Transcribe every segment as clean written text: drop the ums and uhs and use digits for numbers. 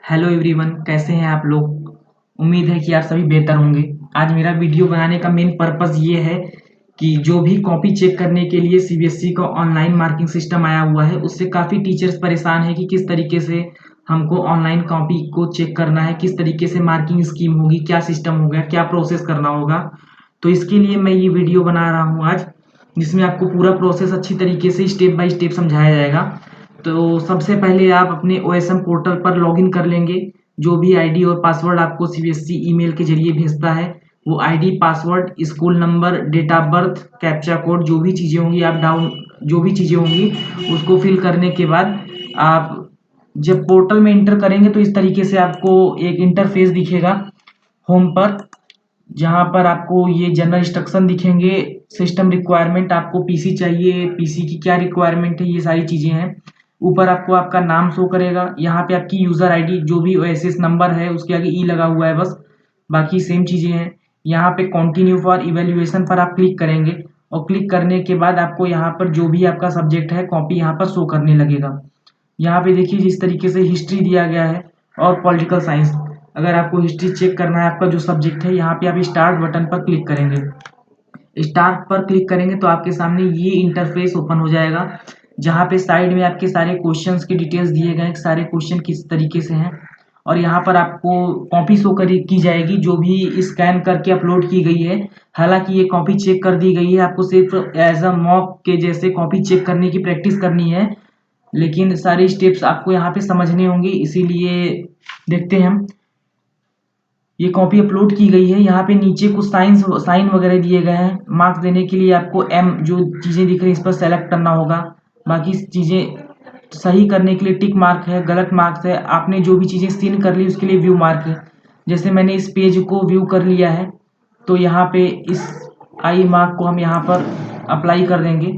Hello everyone, कैसे हैं आप लोग। उम्मीद है कि आप सभी बेहतर होंगे। आज मेरा वीडियो बनाने का मेन पर्पस ये है कि जो भी कॉपी चेक करने के लिए सीबीएसई का ऑनलाइन मार्किंग सिस्टम आया हुआ है, उससे काफ़ी टीचर्स परेशान है कि किस तरीके से हमको ऑनलाइन कॉपी को चेक करना है, किस तरीके से मार्किंग स्कीम होगी, क्या सिस्टम होगा, क्या प्रोसेस करना होगा। तो इसके लिए मैं ये वीडियो बना रहा हूँ आज, जिसमें आपको पूरा प्रोसेस अच्छी तरीके से स्टेप बाय स्टेप समझाया जाएगा। तो सबसे पहले आप अपने ओएसएम पोर्टल पर लॉगिन कर लेंगे। जो भी आईडी और पासवर्ड आपको सीबीएसई ईमेल के जरिए भेजता है, वो ID, password, school number, date of birth, captcha code, जो भी चीज़ें होंगी आप डाउन जो भी चीज़ें होंगी उसको फिल करने के बाद आप जब पोर्टल में इंटर करेंगे तो इस तरीके से आपको एक इंटरफेस दिखेगा होम पर, जहाँ पर आपको ये जनरल इंस्ट्रक्शन दिखेंगे। सिस्टम रिक्वायरमेंट, आपको पीसी चाहिए, पीसी की क्या रिक्वायरमेंट है, ये सारी चीज़ें हैं। ऊपर आपको आपका नाम शो करेगा, यहाँ पे आपकी यूज़र आईडी जो भी ओएसिस नंबर है उसके आगे ई लगा हुआ है बस, बाकी सेम चीज़ें हैं। यहाँ पे कंटिन्यू फॉर इवैल्यूएशन पर आप क्लिक करेंगे और क्लिक करने के बाद आपको यहाँ पर जो भी आपका सब्जेक्ट है कॉपी यहाँ पर शो करने लगेगा। यहाँ पे देखिए जिस तरीके से हिस्ट्री दिया गया है और पॉलिटिकल साइंस। अगर आपको हिस्ट्री चेक करना है, आपका जो सब्जेक्ट है, यहाँ पे आप स्टार्ट बटन पर क्लिक करेंगे। स्टार्ट पर क्लिक करेंगे तो आपके सामने ये इंटरफेस ओपन हो जाएगा, जहाँ पे साइड में आपके सारे क्वेश्चंस की डिटेल्स दिए गए हैं, सारे क्वेश्चन किस तरीके से हैं। और यहाँ पर आपको कॉपी शो की जाएगी जो भी स्कैन करके अपलोड की गई है। हालांकि ये कॉपी चेक कर दी गई है, आपको सिर्फ एज अ मॉक के जैसे कॉपी चेक करने की प्रैक्टिस करनी है, लेकिन सारे स्टेप्स आपको यहाँ पे समझने होंगे, इसीलिए देखते हैं हम। ये कॉपी अपलोड की गई है, यहाँ पे नीचे कुछ साइन वगैरह दिए गए हैं। मार्क्स देने के लिए आपको एम जो चीज़ें दिख रही है इस पर सेलेक्ट करना होगा। बाकी चीज़ें सही करने के लिए टिक मार्क है, गलत मार्क्स है, आपने जो भी चीज़ें सीन कर ली उसके लिए व्यू मार्क है। जैसे मैंने इस पेज को व्यू कर लिया है, तो यहाँ पे इस आई मार्क को हम यहाँ पर अप्लाई कर देंगे,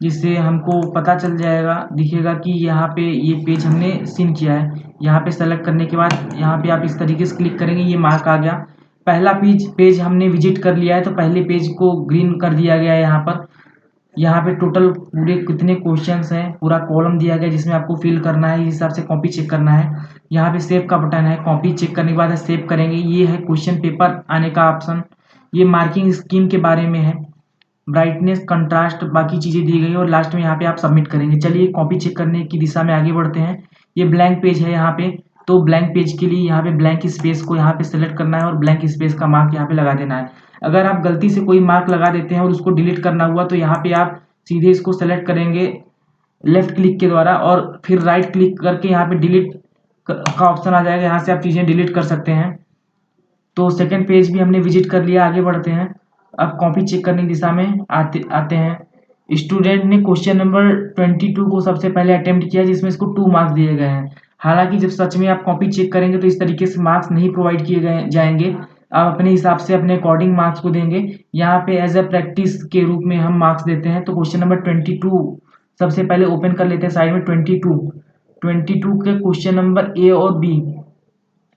जिससे हमको पता चल जाएगा, दिखेगा कि यहाँ पे ये पेज हमने सीन किया है। यहाँ पे सेलेक्ट करने के बाद यहाँ पे आप इस तरीके से क्लिक करेंगे, ये मार्क आ गया। पहला पेज हमने विजिट कर लिया है, तो पहले पेज को ग्रीन कर दिया गया है। यहाँ पे टोटल पूरे कितने क्वेश्चंस हैं पूरा कॉलम दिया गया, जिसमें आपको फिल करना है, इस हिसाब से कॉपी चेक करना है। यहाँ पे सेव का बटन है, कॉपी चेक करने के बाद सेव करेंगे। ये है क्वेश्चन पेपर आने का ऑप्शन। ये मार्किंग स्कीम के बारे में है, ब्राइटनेस, कंट्रास्ट, बाकी चीज़ें दी गई है। और लास्ट में यहाँ पे आप सबमिट करेंगे। चलिए कॉपी चेक करने की दिशा में आगे बढ़ते हैं। ये ब्लैंक पेज है यहाँ पे, तो ब्लैंक पेज के लिए यहाँ पे ब्लैंक स्पेस को यहाँ पे सेलेक्ट करना है और ब्लैंक स्पेस का मार्क यहाँ पे लगा देना है। अगर आप गलती से कोई मार्क लगा देते हैं और उसको डिलीट करना हुआ, तो यहाँ पे आप सीधे इसको सेलेक्ट करेंगे लेफ्ट क्लिक के द्वारा, और फिर राइट क्लिक करके यहाँ पे डिलीट का ऑप्शन आ जाएगा, यहाँ से आप चीज़ें डिलीट कर सकते हैं। तो सेकंड पेज भी हमने विजिट कर लिया, आगे बढ़ते हैं। अब कॉपी चेक करने की दिशा में आते आते हैं। स्टूडेंट ने क्वेश्चन नंबर 22 को सबसे पहले अटेम्प्ट किया, जिसमें इसको 2 मार्क्स दिए गए हैं। हालांकि जब सच में आप कॉपी चेक करेंगे तो इस तरीके से मार्क्स नहीं प्रोवाइड किए गए जाएंगे। आप अपने हिसाब से अपने अकॉर्डिंग मार्क्स को देंगे। यहाँ पे एज अ प्रैक्टिस के रूप में हम मार्क्स देते हैं। तो क्वेश्चन नंबर 22 सबसे पहले ओपन कर लेते हैं साइड में। 22 के क्वेश्चन नंबर ए और बी,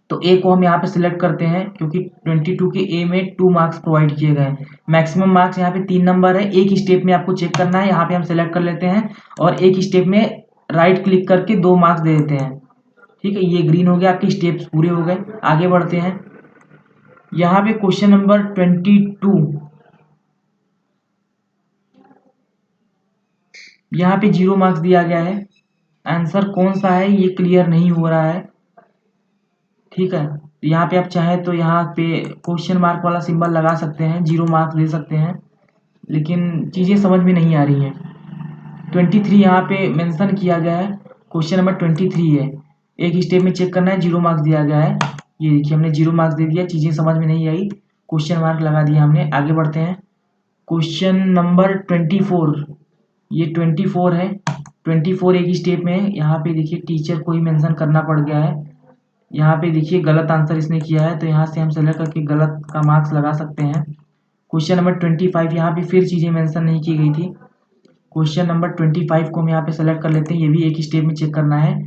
तो ए को हम यहाँ पे सिलेक्ट करते हैं, क्योंकि 22 के ए में 2 मार्क्स प्रोवाइड किए गए हैं। मैक्सिमम मार्क्स यहाँ पे 3 नंबर है। एक स्टेप में आपको चेक करना है, यहाँ पे हम सिलेक्ट कर लेते हैं और एक स्टेप में राइट क्लिक करके 2 मार्क्स दे देते हैं। ठीक है, ये ग्रीन हो गया, आपके स्टेप्स पूरे हो गए। आगे बढ़ते हैं। यहाँ पे क्वेश्चन नंबर 22, यहाँ पे 0 मार्क्स दिया गया है। आंसर कौन सा है ये क्लियर नहीं हो रहा है। ठीक है, यहाँ पे आप चाहें तो यहाँ पे क्वेश्चन मार्क वाला सिंबल लगा सकते हैं, 0 मार्क्स दे सकते हैं, लेकिन चीज़ें समझ में नहीं आ रही हैं। 23 यहाँ पे मेंशन किया गया है, क्वेश्चन नंबर 23 है। एक स्टेप में चेक करना है, 0 मार्क्स दिया गया है। ये देखिए हमने 0 मार्क्स दे दिया, चीज़ें समझ में नहीं आई, क्वेश्चन मार्क लगा दिया हमने। आगे बढ़ते हैं। क्वेश्चन नंबर 24, ये 24 है। 24 एक ही स्टेप में है। यहाँ पे देखिए टीचर को ही मेंशन करना पड़ गया है। यहाँ पे देखिए गलत आंसर इसने किया है, तो यहाँ से हम सेलेक्ट करके गलत का मार्क्स लगा सकते हैं। क्वेश्चन नंबर 25, यहाँ पे फिर चीज़ें मेंशन नहीं की गई थी। क्वेश्चन नंबर 25 को हम यहाँ पे सेलेक्ट कर लेते हैं, ये भी एक ही स्टेप में चेक करना है।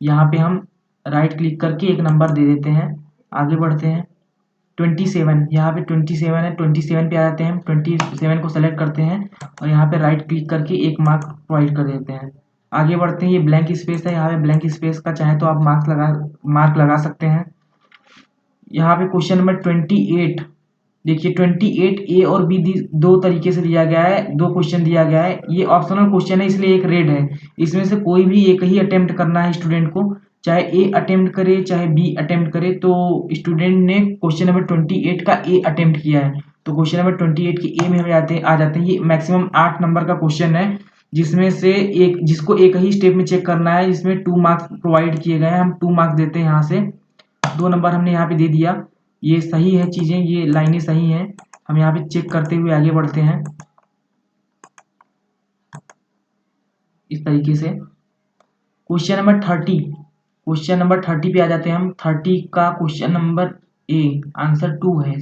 यहाँ पे हम राइट क्लिक करके एक नंबर दे देते हैं। आगे बढ़ते हैं। 27, यहाँ पे 27 है, 27 पे आ जाते हैं। 27 को सेलेक्ट करते हैं और यहाँ पे राइट क्लिक करके एक मार्क प्रोवाइड कर देते हैं। आगे बढ़ते हैं, ये ब्लैंक स्पेस है, यहाँ पे ब्लैंक स्पेस का चाहे तो आप मार्क लगा सकते हैं। यहाँ पे क्वेश्चन नंबर 28 देखिए, 28 ए और बी दो तरीके से दिया गया है, दो क्वेश्चन दिया गया है। ये ऑप्शनल क्वेश्चन है इसलिए एक रेड है। इसमें से कोई भी एक ही अटेम्प्ट करना है स्टूडेंट को, चाहे ए अटेम्प्ट करे चाहे बी अटेम्प्ट करे। तो स्टूडेंट ने क्वेश्चन नंबर 28 का ए अटेम्प्ट किया है, तो क्वेश्चन नंबर 28 के ए में हम आ जाते हैं। ये मैक्सिमम 8 नंबर का क्वेश्चन है, जिसमें से जिसको एक ही स्टेप में चेक करना है, जिसमें 2 मार्क्स प्रोवाइड किए गए हैं। हम 2 मार्क्स देते हैं, यहाँ से 2 नंबर हमने यहाँ पे दे दिया। ये सही है, चीजें ये लाइनें सही हैं। हम यहाँ पे चेक करते हुए आगे बढ़ते हैं इस तरीके से। क्वेश्चन नंबर 30 पे आ जाते हैं हम। 30 का क्वेश्चन नंबर ए आंसर 2 है।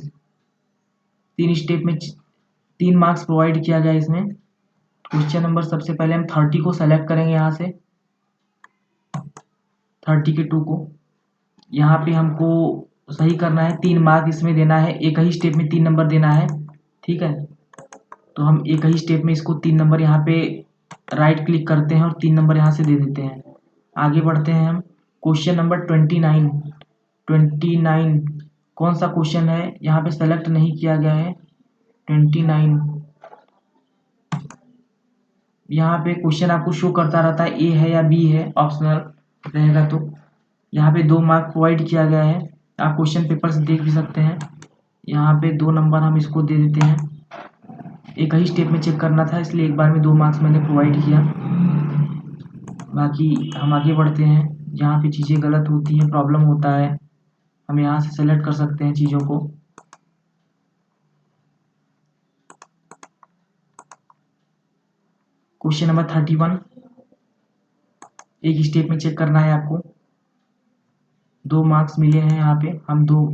3 स्टेप में 3 मार्क्स प्रोवाइड किया गया इसमें। क्वेश्चन नंबर सबसे पहले हम 30 को सेलेक्ट करेंगे, यहाँ से 30 के 2 को यहाँ पे हमको सही करना है। 3 मार्क इसमें देना है, एक ही स्टेप में 3 नंबर देना है, ठीक है। तो हम एक ही स्टेप में इसको 3 नंबर यहाँ पे राइट क्लिक करते हैं और 3 नंबर यहाँ से दे देते हैं। आगे बढ़ते हैं हम। क्वेश्चन नंबर 29 कौन सा क्वेश्चन है, यहाँ पे सेलेक्ट नहीं किया गया है। 29 यहाँ पे क्वेश्चन आपको शो करता रहता है ए है या बी है, ऑप्शनल रहेगा। तो यहाँ पे 2 मार्क प्रोवाइड किया गया है, आप क्वेश्चन पेपर से देख भी सकते हैं। यहाँ पे 2 नंबर हम इसको दे देते हैं। एक ही स्टेप में चेक करना था, इसलिए एक बार में 2 मार्क्स मैंने प्रोवाइड किया। बाकी हम आगे बढ़ते हैं। यहाँ पे चीज़ें गलत होती हैं, प्रॉब्लम होता है, हम यहाँ से सेलेक्ट कर सकते हैं चीज़ों को। क्वेश्चन नंबर 31 एक स्टेप में चेक करना है आपको। 2 मार्क्स मिले हैं यहाँ पे, हम 2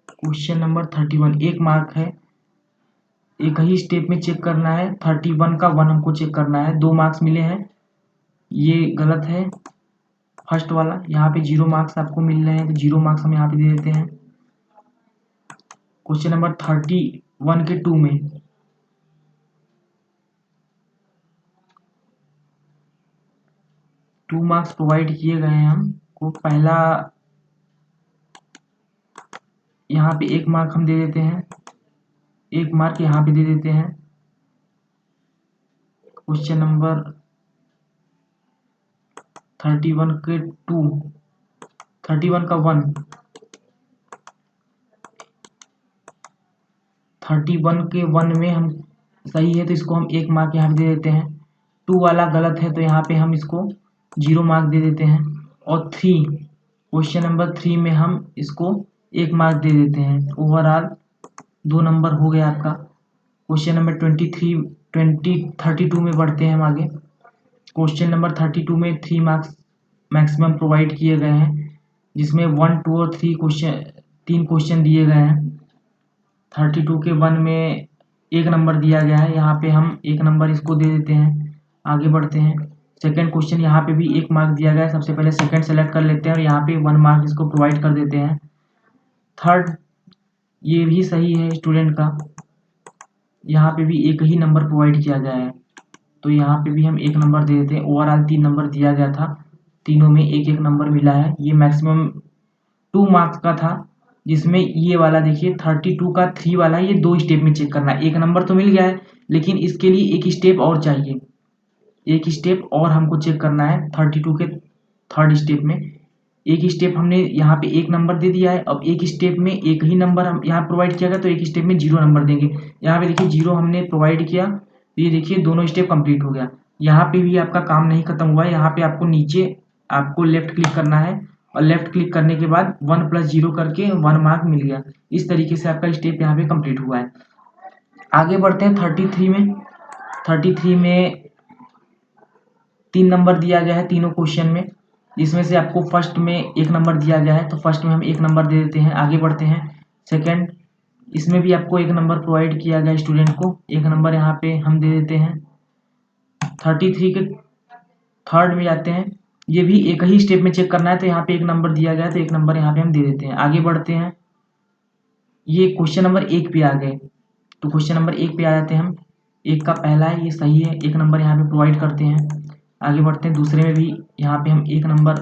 क्वेश्चन नंबर 31 1 मार्क है, एक ही स्टेप में चेक करना है। 31 का 1 हमको चेक करना है, 2 मार्क्स मिले हैं, ये गलत है फर्स्ट वाला। यहाँ पे 0 मार्क्स आपको मिल रहे हैं, तो 0 मार्क्स हम यहाँ पे दे देते हैं। क्वेश्चन नंबर 31 के 2 में 2 मार्क्स प्रोवाइड किए गए हैं हमको। पहला यहाँ पे 1 मार्क हम दे देते हैं, 1 मार्क यहाँ पे दे देते हैं। क्वेश्चन नंबर 31 के 2 31 का 1 31 के 1 में हम सही है, तो इसको हम 1 मार्क यहाँ पे दे देते हैं। 2 वाला गलत है, तो यहाँ पे हम इसको 0 मार्क दे देते हैं। और 3 क्वेश्चन नंबर 3 में हम इसको 1 मार्क दे देते हैं। ओवरऑल 2 नंबर हो गया आपका। क्वेश्चन नंबर 32 में बढ़ते हैं हम आगे। क्वेश्चन नंबर 32 में 3 मार्क्स मैक्सिमम प्रोवाइड किए गए हैं, जिसमें 1, 2 और 3 क्वेश्चन दिए गए हैं। 32 के 1 में 1 नंबर दिया गया है, यहाँ पे हम 1 नंबर इसको दे देते हैं। आगे बढ़ते हैं। सेकंड क्वेश्चन यहाँ पे भी 1 मार्क दिया गया है, सबसे पहले सेकंड सेलेक्ट कर लेते हैं और यहाँ पे 1 मार्क इसको प्रोवाइड कर देते हैं। थर्ड ये भी सही है स्टूडेंट का, यहाँ पे भी एक ही नंबर प्रोवाइड किया गया है, तो यहाँ पे भी हम 1 नंबर दे देते हैं। ओवरऑल 3 नंबर दिया गया था, तीनों में 1-1 नंबर मिला है। ये मैक्सिमम 2 मार्क्स का था, जिसमें ये वाला देखिए 32 का 3 वाला, ये 2 स्टेप में चेक करना है। 1 नंबर तो मिल गया है, लेकिन इसके लिए 1 स्टेप और चाहिए, 1 स्टेप और हमको चेक करना है। 32 के 3rd स्टेप में 1 स्टेप हमने यहाँ पे 1 नंबर दे दिया है। अब 1 स्टेप में एक ही नंबर हम यहाँ प्रोवाइड किया गया, तो 1 स्टेप में 0 नंबर देंगे। यहाँ पे देखिए 0 हमने प्रोवाइड किया, तो ये देखिए दोनों स्टेप कंप्लीट हो गया। यहाँ पे भी आपका काम नहीं खत्म हुआ है, यहाँ पे आपको नीचे आपको लेफ्ट क्लिक करना है और लेफ्ट क्लिक करने के बाद 1 + 0 करके 1 मार्क मिल गया। इस तरीके से आपका स्टेप यहाँ पे कंप्लीट हुआ है। आगे बढ़ते हैं 33 में। 33 में 3 नंबर दिया गया है तीनों क्वेश्चन में, जिसमें से आपको फर्स्ट में 1 नंबर दिया गया है, तो फर्स्ट में हम 1 नंबर दे देते हैं। आगे बढ़ते हैं। सेकंड इसमें भी आपको 1 नंबर प्रोवाइड किया गया स्टूडेंट को, 1 नंबर यहाँ पे हम दे देते हैं। 33 के 3rd में जाते हैं, ये भी एक ही स्टेप में चेक करना है, तो यहाँ पे 1 नंबर दिया गया है, तो 1 नंबर यहाँ पे हम दे देते हैं। आगे बढ़ते हैं। ये क्वेश्चन नंबर 1 पे आ गए, तो क्वेश्चन नंबर 1 पे आ जाते हैं हम। 1 का पहला है, ये सही है, 1 नंबर यहाँ पे प्रोवाइड करते हैं। आगे बढ़ते हैं, दूसरे में भी यहाँ पे हम 1 नंबर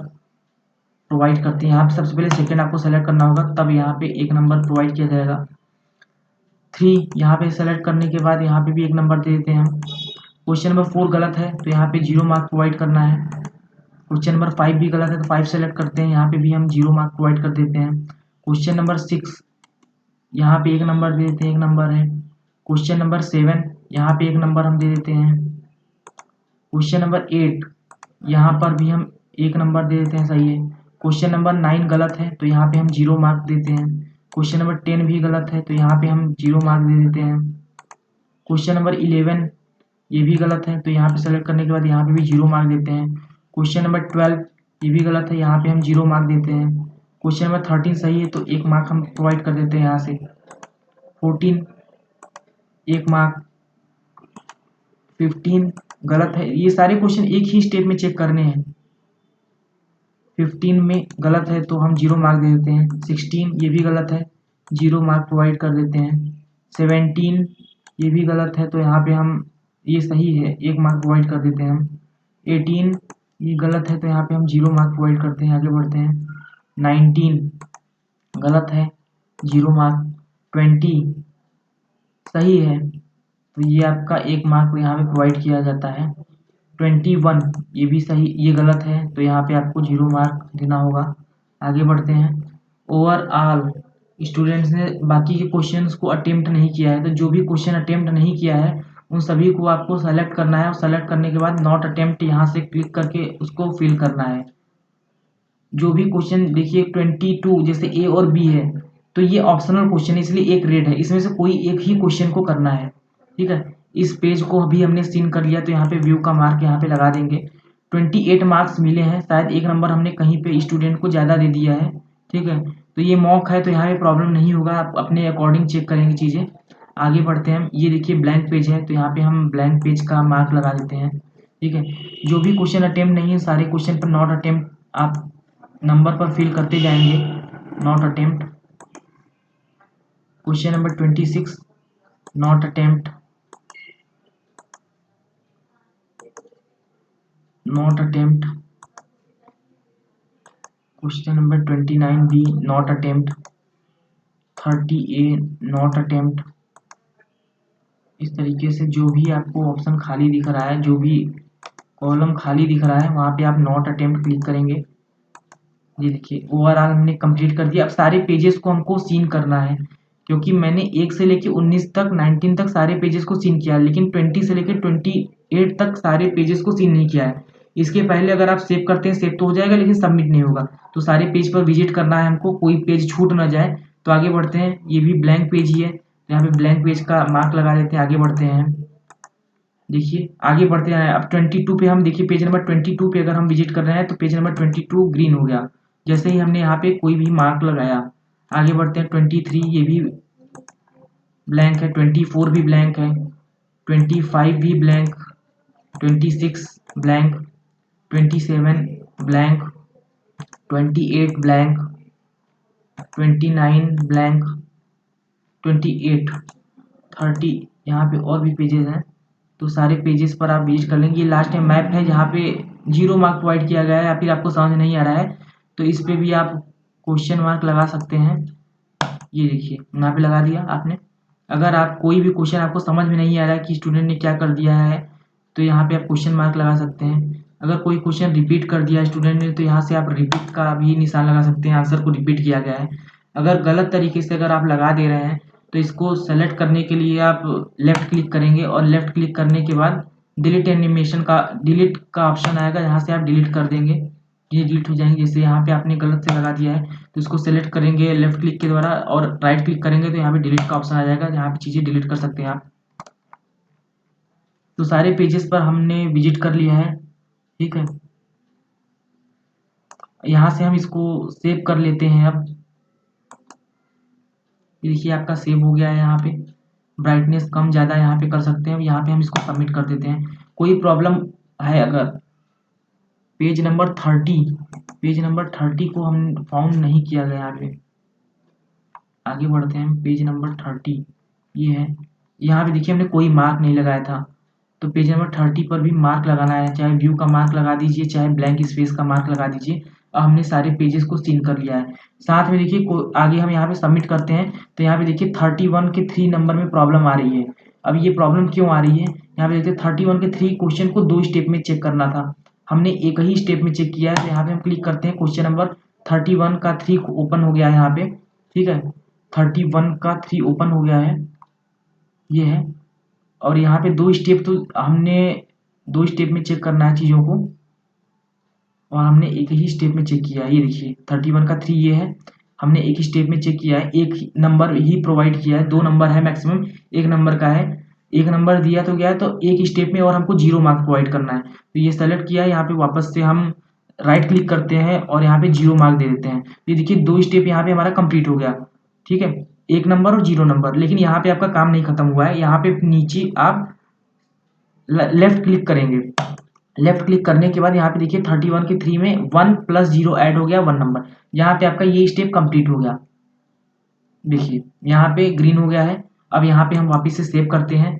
प्रोवाइड करते हैं। यहाँ पे सबसे पहले सेकंड आपको सेलेक्ट करना होगा, तब यहाँ पे 1 नंबर प्रोवाइड किया जाएगा। 3 यहाँ पे सेलेक्ट करने के बाद यहाँ पे भी 1 नंबर दे देते हैं हम। क्वेश्चन नंबर 4 गलत है तो यहाँ पे 0 मार्क प्रोवाइड करना है। क्वेश्चन नंबर 5 भी गलत है तो 5 सेलेक्ट करते हैं, यहाँ पे भी हम 0 मार्क प्रोवाइड कर देते हैं। क्वेश्चन नंबर 6 यहाँ पे 1 नंबर दे देते हैं, 1 नंबर है। क्वेश्चन नंबर 7 यहाँ पे 1 नंबर हम दे देते हैं। क्वेश्चन नंबर 8 यहाँ पर भी हम 1 नंबर दे देते हैं, सही है। क्वेश्चन नंबर 9 गलत है तो यहाँ पे हम 0 मार्क देते हैं। क्वेश्चन नंबर 10 भी गलत है तो यहाँ पे हम 0 मार्क दे देते हैं। क्वेश्चन नंबर 11 ये भी गलत है तो यहाँ पे सेलेक्ट करने के बाद यहाँ पे भी 0 मार्क देते हैं। क्वेश्चन नंबर 12 ये भी गलत है, यहाँ पे हम 0 मार्क देते हैं। क्वेश्चन नंबर 13 सही है तो 1 मार्क हम प्रोवाइड कर देते हैं यहाँ से। 14 1 मार्क। 15 गलत है, ये सारे क्वेश्चन एक ही स्टेप में चेक करने हैं। 15 में गलत है तो हम 0 मार्क दे देते हैं। 16 ये भी गलत है, 0 मार्क प्रोवाइड कर देते हैं। 17 ये भी गलत है तो यहाँ पे हम, ये सही है, 1 मार्क प्रोवाइड कर देते हैं हम। 18 ये गलत है तो यहाँ पे हम 0 मार्क प्रोवाइड करते हैं, आगे बढ़ते हैं। 19 गलत है, 0 मार्क। 20 सही है तो ये आपका 1 मार्क यहाँ पे प्रोवाइड किया जाता है। 21 ये भी सही, ये गलत है तो यहाँ पे आपको 0 मार्क देना होगा। आगे बढ़ते हैं। ओवरऑल स्टूडेंट्स ने बाकी के क्वेश्चंस को अटेम्प्ट नहीं किया है, तो जो भी क्वेश्चन अटेम्प्ट नहीं किया है उन सभी को आपको सेलेक्ट करना है, और सेलेक्ट करने के बाद नॉट अटेम्प्ट यहाँ से क्लिक करके उसको फिल करना है। जो भी क्वेश्चन देखिए 22 जैसे ए और बी है तो ये ऑप्शनल क्वेश्चन है, इसलिए एक रेड है, इसमें से कोई एक ही क्वेश्चन को करना है, ठीक है। इस पेज को अभी हमने सीन कर लिया तो यहाँ पे व्यू का मार्क यहाँ पे लगा देंगे। 28 मार्क्स मिले हैं, शायद 1 नंबर हमने कहीं पे स्टूडेंट को ज़्यादा दे दिया है, ठीक है। तो ये मॉक है तो यहाँ पे प्रॉब्लम नहीं होगा, आप अपने अकॉर्डिंग चेक करेंगे चीज़ें। आगे बढ़ते हैं हम, ये देखिए ब्लैंक पेज है तो यहाँ पे हम ब्लैंक पेज का मार्क लगा देते हैं, ठीक है। जो भी क्वेश्चन अटेम्प्ट नहीं है सारे क्वेश्चन पर नॉट अटेम्प्ट आप नंबर पर फिल करते जाएंगे, not attempt. Question number 26 not attempt, not attempt. Question number 29 B not attempt. 30 A not attempt. इस तरीके से जो भी आपको ऑप्शन खाली दिख रहा है, जो भी कॉलम खाली दिख रहा है वहाँ पे आप नॉट अटेम्प्ट क्लिक करेंगे। ये देखिए ओवरऑल हमने कंप्लीट कर दिया। अब सारे पेजेस को हमको सीन करना है, क्योंकि मैंने 1 से लेके 19 तक 19 तक सारे पेजेस को सीन किया है, लेकिन 20 से लेके 28 तक सारे पेजेस को सीन नहीं किया है। इसके पहले अगर आप सेव करते हैं सेव तो हो जाएगा, लेकिन सबमिट नहीं होगा। तो सारे पेज पर विजिट करना है हमको, कोई पेज छूट ना जाए। तो आगे बढ़ते हैं, ये भी ब्लैंक पेज ही है, यहाँ पे ब्लैंक पेज का मार्क लगा देते हैं। आगे बढ़ते हैं, देखिए आगे बढ़ते हैं। अब 22 पे हम देखिए, पेज नंबर 22 पे अगर हम विजिट कर रहे हैं तो पेज नंबर 22 ग्रीन हो गया, जैसे ही हमने यहाँ पे कोई भी मार्क लगाया। आगे बढ़ते हैं, 23 ये भी ब्लैंक है, 24 भी ब्लैंक है, 25 भी blank, 26 blank, 27 blank, 28 blank, 29 blank, 28, 30। यहाँ पे और भी पेजेस हैं तो सारे पेजेस पर आप विजिट कर लेंगे। ये लास्ट टाइम मैप है जहाँ पे 0 मार्क प्रोवाइड किया गया है, या फिर आपको समझ नहीं आ रहा है तो इस पे भी आप क्वेश्चन मार्क लगा सकते हैं। ये देखिए यहाँ पे लगा दिया आपने। अगर आप कोई भी क्वेश्चन आपको समझ में नहीं आ रहा है कि स्टूडेंट ने क्या कर दिया है तो यहाँ पे आप क्वेश्चन मार्क लगा सकते हैं। अगर कोई क्वेश्चन रिपीट कर दिया स्टूडेंट ने तो यहाँ से आप रिपीट का भी निशान लगा सकते हैं, आंसर को रिपीट किया गया है। अगर गलत तरीके से अगर आप लगा दे रहे हैं तो इसको सेलेक्ट करने के लिए आप लेफ्ट क्लिक करेंगे, और लेफ्ट क्लिक करने के बाद डिलीट एनिमेशन का डिलीट का ऑप्शन आएगा, यहाँ से आप डिलीट कर देंगे, ये डिलीट हो जाएंगे। जैसे यहाँ पे आपने गलत से लगा दिया है तो इसको सेलेक्ट करेंगे लेफ्ट क्लिक के द्वारा, और राइट क्लिक करेंगे तो यहाँ पे डिलीट का ऑप्शन आ जाएगा, यहाँ पे चीज़ें डिलीट कर सकते हैं आप। तो सारे पेजेस पर हमने विजिट कर लिया है, ठीक है। यहाँ से हम इसको सेव कर लेते हैं। अब देखिए आपका सेव हो गया है, यहाँ पे ब्राइटनेस कम ज़्यादा यहाँ पे कर सकते हैं। यहाँ पे हम इसको सबमिट कर देते हैं। कोई प्रॉब्लम है अगर, पेज नंबर 30 को हम फाउंड नहीं किया गया यहाँ पे। आगे बढ़ते हैं, पेज नंबर 30 ये है। यहाँ पे देखिए हमने कोई मार्क नहीं लगाया था, तो पेज नंबर 30 पर भी मार्क लगाना है, चाहे व्यू का मार्क लगा दीजिए, चाहे ब्लैंक स्पेस का मार्क लगा दीजिए। और हमने सारे पेजेस को सीन कर लिया है। साथ में देखिए आगे हम यहाँ पे सबमिट करते हैं, तो यहाँ पे देखिए 31 के 3 नंबर में प्रॉब्लम आ रही है। अब ये प्रॉब्लम क्यों आ रही है, यहाँ पे देखिए 31 के 3 क्वेश्चन को 2 स्टेप में चेक करना था, हमने एक ही स्टेप में चेक किया है। तो यहाँ पे हम क्लिक करते हैं, क्वेश्चन नंबर 31 का 3 ओपन हो गया है यहाँ पे, ठीक है। 31 का 3 ओपन हो गया है, ये है। और यहाँ पे 2 स्टेप, तो हमने 2 स्टेप में चेक करना है चीज़ों को, और हमने एक ही स्टेप में चेक किया है। ये देखिए 31 का 3 ये है, हमने एक ही स्टेप में चेक किया है, एक नंबर ही प्रोवाइड किया है, 2 नंबर है मैक्सिमम, 1 नंबर का है, 1 नंबर दिया तो गया है, तो एक स्टेप में और हमको 0 मार्क्स प्रोवाइड करना है। तो ये सेलेक्ट किया है, यहाँ पे वापस से हम राइट क्लिक करते हैं और यहाँ पे 0 मार्क दे देते हैं। ये देखिए 2 स्टेप यहाँ पे हमारा कंप्लीट हो गया, ठीक है, 1 नंबर और 0 नंबर। लेकिन यहाँ पे आपका काम नहीं खत्म हुआ है, यहाँ पे नीचे आप लेफ्ट क्लिक करेंगे। लेफ्ट क्लिक करने के बाद यहाँ पे देखिए 31 के 3 में 1 + 0 ऐड हो गया 1 नंबर। यहाँ पे आपका ये स्टेप कंप्लीट हो गया, देखिए यहाँ पे ग्रीन हो गया है। अब यहाँ पे हम वापस से सेव करते हैं,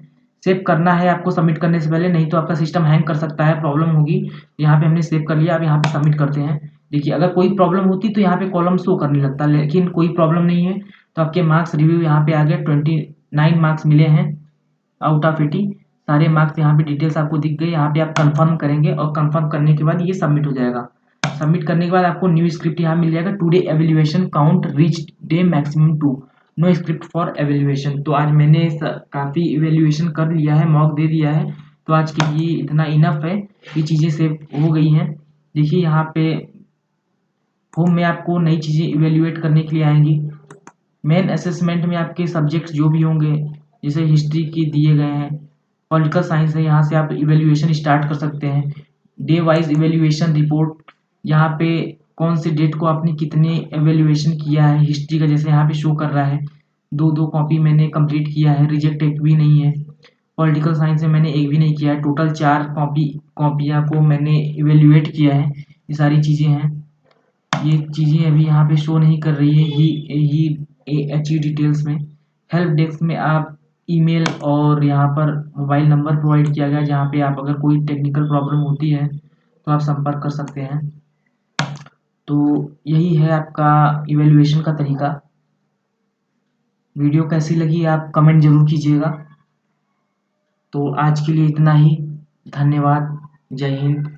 सेव करना है आपको सबमिट करने से पहले, नहीं तो आपका सिस्टम हैंग कर सकता है, प्रॉब्लम होगी। यहाँ पे हमने सेव कर लिया, अब यहाँ पे सबमिट करते हैं। देखिए अगर कोई प्रॉब्लम होती तो यहाँ पे कॉलम शो करने लगता, लेकिन कोई प्रॉब्लम नहीं है। तो आपके मार्क्स रिव्यू यहाँ पे आ गया, 29 मार्क्स मिले हैं आउट ऑफ 80। सारे मार्क्स यहाँ पे डिटेल्स आपको दिख गई। यहाँ पे आप कंफर्म करेंगे और कंफर्म करने के बाद ये सबमिट हो जाएगा। सबमिट करने के बाद आपको न्यू स्क्रिप्ट यहाँ मिल जाएगा, today evaluation count reach the maximum 2, no script for evaluation. तो आज मैंने काफ़ी इवेल्युएशन कर लिया है, मॉक दे दिया है, तो आज के लिए इतना इनफ है। ये चीज़ें सेव हो गई हैं। देखिए यहाँ पे होम में आपको नई चीज़ें इवेल्युएट करने के लिए आएंगी। मेन असेसमेंट में आपके सब्जेक्ट्स जो भी होंगे, जैसे हिस्ट्री के दिए गए हैं, पॉलिटिकल साइंस है, यहाँ से आप इवेल्युएशन स्टार्ट कर सकते हैं। डे वाइज इवेल्युएशन रिपोर्ट, यहाँ पे कौन से डेट को आपने कितने इवेल्युएशन किया है, हिस्ट्री का जैसे यहाँ पे शो कर रहा है, 2-2 कॉपी मैंने कंप्लीट किया है, रिजेक्ट एक भी नहीं है। पॉलिटिकल साइंस में मैंने एक भी नहीं किया है, टोटल 4 कॉपियाँ को मैंने इवेल्युएट किया है। ये सारी चीज़ें हैं, ये चीज़ें अभी यहाँ पे शो नहीं कर रही है ही अच्छी डिटेल्स में। हेल्प डेस्क में आप ईमेल और यहाँ पर मोबाइल नंबर प्रोवाइड किया गया है, जहाँ पे आप अगर कोई टेक्निकल प्रॉब्लम होती है तो आप संपर्क कर सकते हैं। तो यही है आपका इवैल्यूएशन का तरीका। वीडियो कैसी लगी आप कमेंट ज़रूर कीजिएगा। तो आज के लिए इतना ही, धन्यवाद, जय हिंद।